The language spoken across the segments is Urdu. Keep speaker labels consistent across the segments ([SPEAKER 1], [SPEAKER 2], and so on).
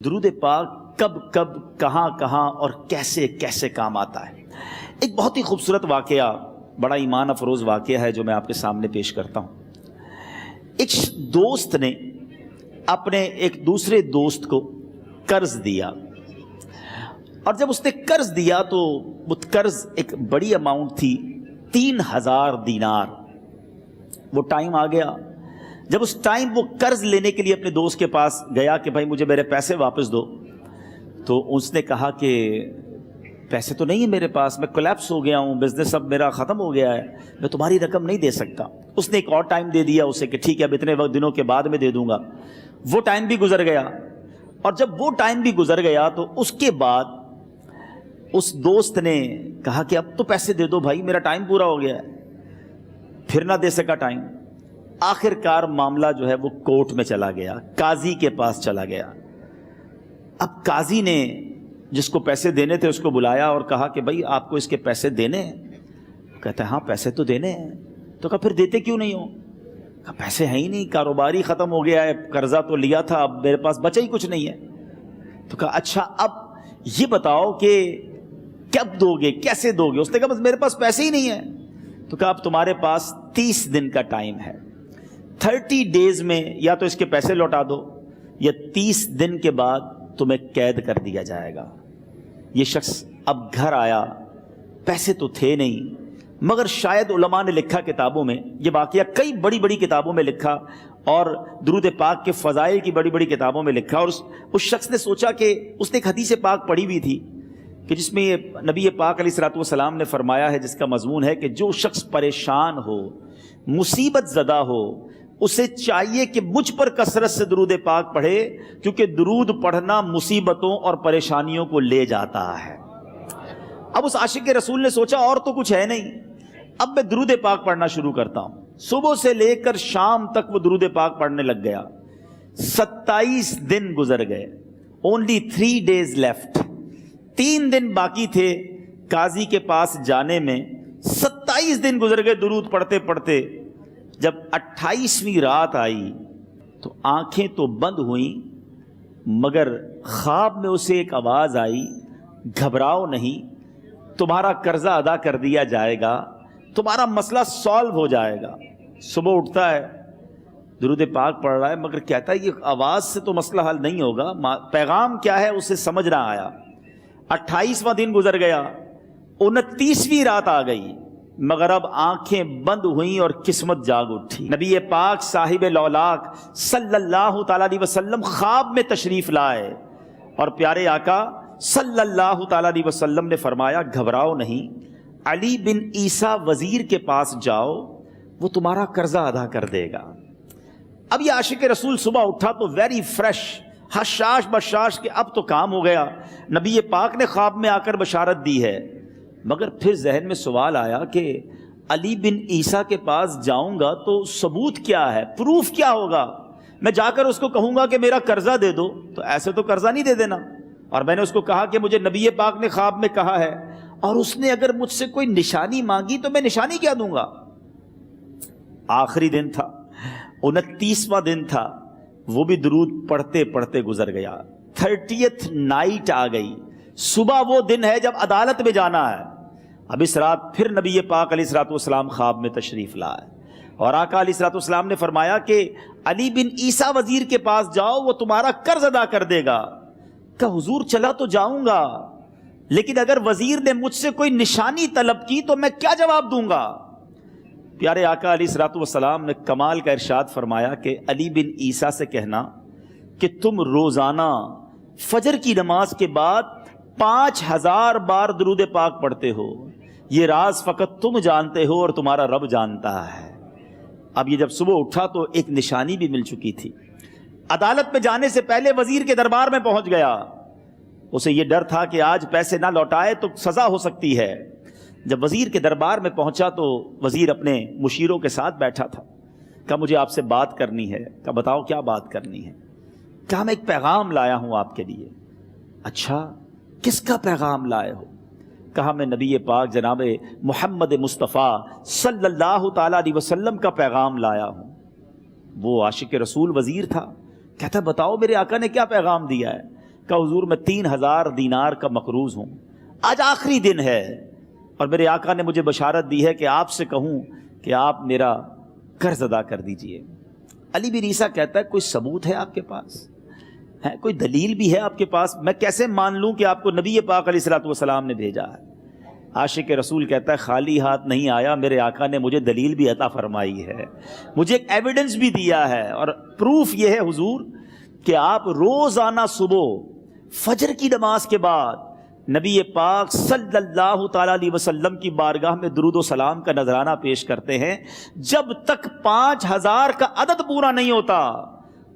[SPEAKER 1] درود پاک کب کب کہاں کہاں اور کیسے کیسے کام آتا ہے۔ ایک بہت ہی خوبصورت واقعہ، بڑا ایمان افروز واقعہ ہے جو میں آپ کے سامنے پیش کرتا ہوں۔ ایک دوست نے اپنے ایک دوسرے دوست کو قرض دیا، اور جب اس نے قرض دیا تو وہ قرض ایک بڑی اماؤنٹ تھی، 3000 دینار۔ وہ ٹائم آ گیا جب اس ٹائم وہ قرض لینے کے لیے اپنے دوست کے پاس گیا کہ بھائی مجھے میرے پیسے واپس دو، تو اس نے کہا کہ پیسے تو نہیں ہے میرے پاس، میں کولیپس ہو گیا ہوں، بزنس اب میرا ختم ہو گیا ہے، میں تمہاری رقم نہیں دے سکتا۔ اس نے ایک اور ٹائم دے دیا اسے کہ ٹھیک ہے اب اتنے وقت دنوں کے بعد میں دے دوں گا۔ وہ ٹائم بھی گزر گیا، اور جب وہ ٹائم بھی گزر گیا تو اس کے بعد اس دوست نے کہا کہ اب تو پیسے دے دو بھائی، میرا ٹائم پورا ہو گیا ہے۔ پھر نہ دے سکا ٹائم۔ آخر کار معاملہ جو ہے وہ کورٹ میں چلا گیا، قاضی کے پاس چلا گیا۔ اب قاضی نے جس کو پیسے دینے تھے اس کو بلایا اور کہا کہ بھائی آپ کو اس کے پیسے دینے ہیں؟ کہتا ہے ہاں پیسے تو دینے ہیں۔ تو کہا پھر دیتے کیوں نہیں ہو؟ کہا پیسے ہیں ہی نہیں، کاروبار ہی ختم ہو گیا ہے، قرضہ تو لیا تھا، اب میرے پاس بچا ہی کچھ نہیں ہے۔ تو کہا اچھا اب یہ بتاؤ کہ کب دو گے، کیسے دو گے؟ اس نے کہا بس میرے پاس پیسے ہی نہیں ہیں۔ تو کہا اب تمہارے پاس 30 دن کا ٹائم ہے، 30 ڈیز میں یا تو اس کے پیسے لوٹا دو یا 30 دن کے بعد تمہیں قید کر دیا جائے گا۔ یہ شخص اب گھر آیا، پیسے تو تھے نہیں، مگر شاید علماء نے لکھا کتابوں میں، یہ واقعہ کئی بڑی بڑی کتابوں میں لکھا اور درود پاک کے فضائل کی بڑی بڑی کتابوں میں لکھا، اور اس شخص نے سوچا کہ اس نے ایک حدیث پاک پڑھی ہوئی تھی کہ جس میں نبی پاک علیہ الصلوۃ والسلام نے فرمایا ہے، جس کا مضمون ہے کہ جو شخص پریشان ہو، مصیبت زدہ ہو، اسے چاہیے کہ مجھ پر کثرت سے درود پاک پڑھے، کیونکہ درود پڑھنا مصیبتوں اور پریشانیوں کو لے جاتا ہے۔ اب اس عاشق رسول نے سوچا اور تو کچھ ہے نہیں، اب میں درود پاک پڑھنا شروع کرتا ہوں۔ صبح سے لے کر شام تک وہ درود پاک پڑھنے لگ گیا۔ 27 دن گزر گئے، only 3 days left، 3 دن باقی تھے قاضی کے پاس جانے میں۔ 27 دن گزر گئے درود پڑھتے پڑھتے۔ جب 28ویں رات آئی تو آنکھیں تو بند ہوئیں، مگر خواب میں اسے ایک آواز آئی، گھبراؤ نہیں، تمہارا قرضہ ادا کر دیا جائے گا، تمہارا مسئلہ سالو ہو جائے گا۔ صبح اٹھتا ہے، درود پاک پڑھ رہا ہے، مگر کہتا ہے یہ آواز سے تو مسئلہ حل نہیں ہوگا، پیغام کیا ہے اسے سمجھ نہ آیا۔ 28واں دن گزر گیا، 29ویں رات آ گئی، مگر اب آنکھیں بند ہوئیں اور قسمت جاگ اٹھی۔ نبی پاک صاحب لولاک صلی اللہ تعالیٰ علیہ وسلم خواب میں تشریف لائے، اور پیارے آقا صلی اللہ تعالیٰ علیہ وسلم نے فرمایا گھبراؤ نہیں، علی بن عیسیٰ وزیر کے پاس جاؤ، وہ تمہارا قرضہ ادا کر دے گا۔ اب یہ عاشق رسول صبح اٹھا تو ویری فریش، حشاش بشاش کہ اب تو کام ہو گیا، نبی پاک نے خواب میں آ کر بشارت دی ہے۔ مگر پھر ذہن میں سوال آیا کہ علی بن عیسیٰ کے پاس جاؤں گا تو ثبوت کیا ہے، پروف کیا ہوگا؟ میں جا کر اس کو کہوں گا کہ میرا قرضہ دے دو، تو ایسے تو قرضہ نہیں دے دینا، اور میں نے اس کو کہا کہ مجھے نبی پاک نے خواب میں کہا ہے، اور اس نے اگر مجھ سے کوئی نشانی مانگی تو میں نشانی کیا دوں گا؟ آخری دن تھا، 29واں دن تھا، وہ بھی درود پڑھتے پڑھتے گزر گیا۔ 30th نائٹ آ گئی، صبح وہ دن ہے جب عدالت میں جانا ہے۔ اب اس رات پھر نبی پاک علیہ الصلوۃ والسلام خواب میں تشریف لائے، اور آقا علیہ الصلوۃ والسلام نے فرمایا کہ علی بن عیسیٰ وزیر کے پاس جاؤ، وہ تمہارا قرض ادا کر دے گا۔ کہ حضور چلا تو جاؤں گا، لیکن اگر وزیر نے مجھ سے کوئی نشانی طلب کی تو میں کیا جواب دوں گا؟ پیارے آقا علیہ الصلوۃ والسلام نے کمال کا ارشاد فرمایا کہ علی بن عیسیٰ سے کہنا کہ تم روزانہ فجر کی نماز کے بعد 5000 بار درود پاک پڑھتے ہو، یہ راز فقط تم جانتے ہو اور تمہارا رب جانتا ہے۔ اب یہ جب صبح اٹھا تو ایک نشانی بھی مل چکی تھی۔ عدالت میں جانے سے پہلے وزیر کے دربار میں پہنچ گیا، اسے یہ ڈر تھا کہ آج پیسے نہ لوٹائے تو سزا ہو سکتی ہے۔ جب وزیر کے دربار میں پہنچا تو وزیر اپنے مشیروں کے ساتھ بیٹھا تھا۔ کہا مجھے آپ سے بات کرنی ہے۔ کہا بتاؤ کیا بات کرنی ہے؟ کہا میں ایک پیغام لایا ہوں آپ کے لیے۔ اچھا کس کا پیغام لائے ہو؟ کہا میں نبی پاک جناب محمد مصطفیٰ صلی اللہ تعالیٰ علیہ وسلم کا پیغام لایا ہوں۔ وہ عاشق رسول وزیر تھا، کہتا بتاؤ میرے آقا نے کیا پیغام دیا ہے؟ کہ حضور میں 3000 دینار کا مقروض ہوں، آج آخری دن ہے اور میرے آقا نے مجھے بشارت دی ہے کہ آپ سے کہوں کہ آپ میرا قرض ادا کر دیجئے۔ علی بن عیسیٰ کہتا ہے کوئی ثبوت ہے آپ کے پاس؟ ہے کوئی دلیل بھی ہے آپ کے پاس؟ میں کیسے مان لوں کہ آپ کو نبی پاک علیہ الصلوۃ والسلام نے بھیجا ہے؟ عاشق رسول کہتا ہے خالی ہاتھ نہیں آیا، میرے آقا نے مجھے دلیل بھی عطا فرمائی ہے، مجھے ایک ایویڈنس بھی دیا ہے، اور پروف یہ ہے حضور کہ آپ روزانہ صبح فجر کی نماز کے بعد نبی پاک صلی اللہ تعالیٰ علیہ وسلم کی بارگاہ میں درود و سلام کا نذرانہ پیش کرتے ہیں۔ جب تک 5000 کا عدد پورا نہیں ہوتا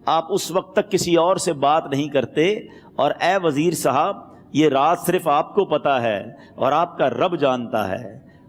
[SPEAKER 1] آپ اس وقت تک کسی اور سے بات نہیں کرتے، اور اے وزیر صاحب یہ راز صرف آپ کو پتا ہے اور آپ کا رب جانتا ہے۔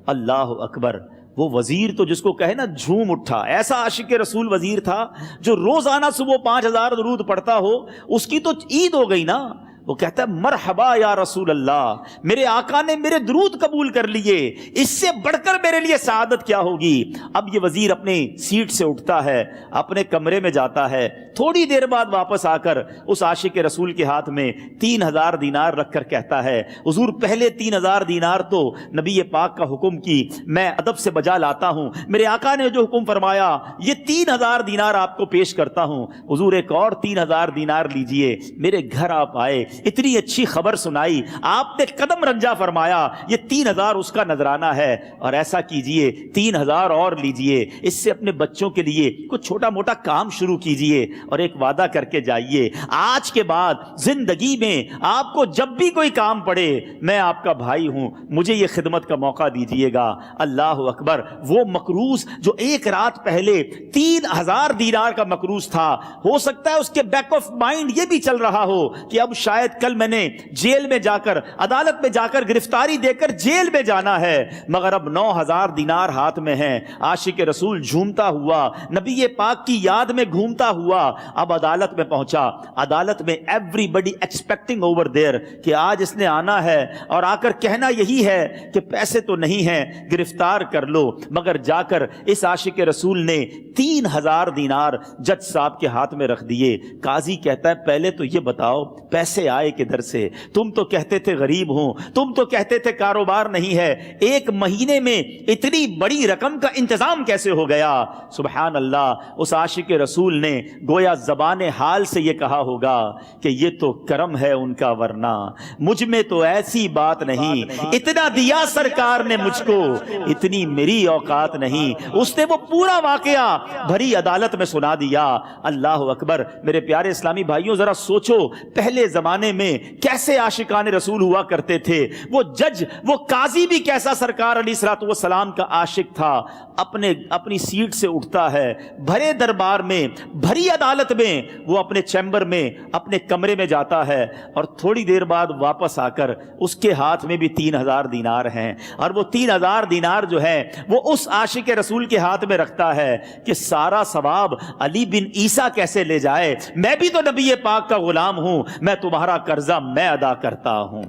[SPEAKER 1] اللہ اکبر! وہ وزیر تو جس کو کہے نا جھوم اٹھا، ایسا عاشق رسول وزیر تھا جو روزانہ صبح 5000 درود پڑھتا ہو، اس کی تو عید ہو گئی نا۔ وہ کہتا ہے مرحبا یا رسول اللہ، میرے آقا نے میرے درود قبول کر لیے، اس سے بڑھ کر میرے لیے سعادت کیا ہوگی۔ اب یہ وزیر اپنی سیٹ سے اٹھتا ہے، اپنے کمرے میں جاتا ہے، تھوڑی دیر بعد واپس آ کر اس عاشق رسول کے ہاتھ میں 3000 دینار رکھ کر کہتا ہے حضور پہلے 3000 دینار تو نبی پاک کا حکم کی میں ادب سے بجا لاتا ہوں، میرے آقا نے جو حکم فرمایا یہ 3000 دینار آپ کو پیش کرتا ہوں، حضور ایک اور 3000 دینار لیجئے۔ میرے گھر آپ آئے، اتنی اچھی خبر سنائی، آپ نے قدم رنجا فرمایا، یہ 3000 اس کا نذرانہ ہے، اور ایسا کیجئے 3000 اور لیجئے، اس سے اپنے بچوں کے لیے کچھ چھوٹا موٹا کام شروع کیجئے، اور ایک وعدہ کر کے جائیے آج کے بعد زندگی میں آپ کو جب بھی کوئی کام پڑے میں آپ کا بھائی ہوں، مجھے یہ خدمت کا موقع دیجئے گا۔ اللہ اکبر! وہ مقروض جو ایک رات پہلے 3000 دینار کا مقروض تھا، ہو سکتا ہے اس کے بیک آف مائنڈ یہ بھی چل رہا ہو کہ اب شاید کل میں نے جیل میں جا کر عدالت میں جا کر گرفتاری دے کر جیل میں جانا ہے، مگر اب 9000 دینار ہاتھ میں ہیں۔ عاشق رسول جھومتا ہوا نبی پاک کی یاد میں گھومتا ہوا اب عدالت میں پہنچا۔ عدالت میں everybody expecting over there کہ آج اس نے آنا ہے اور آ کر کہنا یہی ہے کہ پیسے تو نہیں ہیں، گرفتار کر لو، مگر جا کر اس عاشق رسول نے 3000 دینار جج صاحب کے ہاتھ میں رکھ دیے۔ قاضی کہتا ہے پہلے تو یہ بتاؤ پیسے آئے کدھر سے؟ تم تو کہتے تھے غریب ہوں، تم تو کہتے تھے کاروبار نہیں ہے، ایک مہینے میں اتنی بڑی رقم کا انتظام کیسے ہو گیا؟ سبحان اللہ! اس عاشق رسول نے گویا زبان حال سے یہ کہا ہوگا کہ یہ تو کرم ہے ان کا، ورنہ مجھ میں تو ایسی بات نہیں، اتنا دیا سرکار نے مجھ کو، اتنی میری اوقات نہیں۔ اس نے وہ پورا واقعہ بھری عدالت میں سنا دیا۔ اللہ اکبر! میرے پیارے اسلامی بھائیوں ذرا سوچو پہلے زمانے میں کیسے عاشقان رسول ہوا کرتے تھے، وہ جج وہ قاضی بھی کیسا سرکار علیہ الصلوۃ والسلام کا عاشق تھا۔ اپنی سیٹ سے اٹھتا ہے، بھرے دربار میں بھری عدالت میں وہ اپنے چیمبر میں اپنے کمرے میں جاتا ہے، اور تھوڑی دیر بعد واپس آ کر اس کے ہاتھ میں بھی 3000 دینار ہیں، اور وہ 3000 دینار جو ہے وہ اس عاشق رسول کے ہاتھ میں رکھتا ہے کہ سارا ثواب علی بن عیسیٰ کیسے لے جائے، میں بھی تو نبی پاک کا غلام ہوں، میں تمہارا قرضہ میں ادا کرتا ہوں۔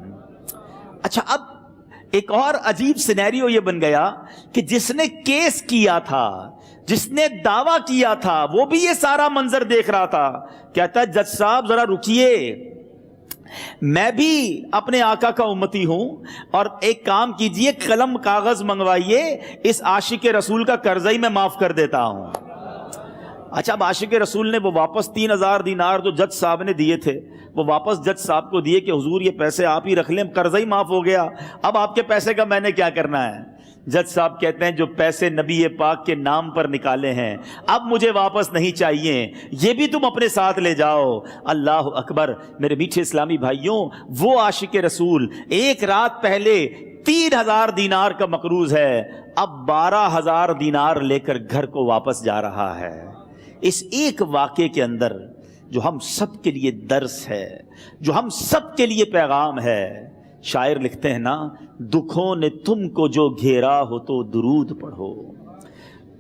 [SPEAKER 1] اچھا، اب ایک اور عجیب سینیریو یہ بن گیا کہ جس نے کیس کیا تھا، جس نے دعویٰ کیا تھا، وہ بھی یہ سارا منظر دیکھ رہا تھا۔ کہتا ہے جج صاحب ذرا رکیے، میں بھی اپنے آقا کا امتی ہوں، اور ایک کام کیجئے قلم کاغذ منگوائیے، اس عاشق رسول کا قرضہ ہی میں معاف کر دیتا ہوں۔ اچھا، اب عاشق رسول نے وہ واپس 3000 دینار جو جج صاحب نے دیے تھے وہ واپس جج صاحب کو دیے کہ حضور یہ پیسے آپ ہی رکھ لیں، قرضہ ہی معاف ہو گیا، اب آپ کے پیسے کا میں نے کیا کرنا ہے؟ جج صاحب کہتے ہیں جو پیسے نبی پاک کے نام پر نکالے ہیں اب مجھے واپس نہیں چاہیے، یہ بھی تم اپنے ساتھ لے جاؤ۔ اللہ اکبر! میرے میٹھے اسلامی بھائیوں، وہ عاشق رسول ایک رات پہلے 3000 دینار کا مقروض ہے، اب 12000 دینار لے کر گھر کو واپس جا رہا ہے۔ اس ایک واقعے کے اندر جو ہم سب کے لیے درس ہے، جو ہم سب کے لیے پیغام ہے، شاعر لکھتے ہیں نا، دکھوں نے تم کو جو گھیرا ہو تو درود پڑھو،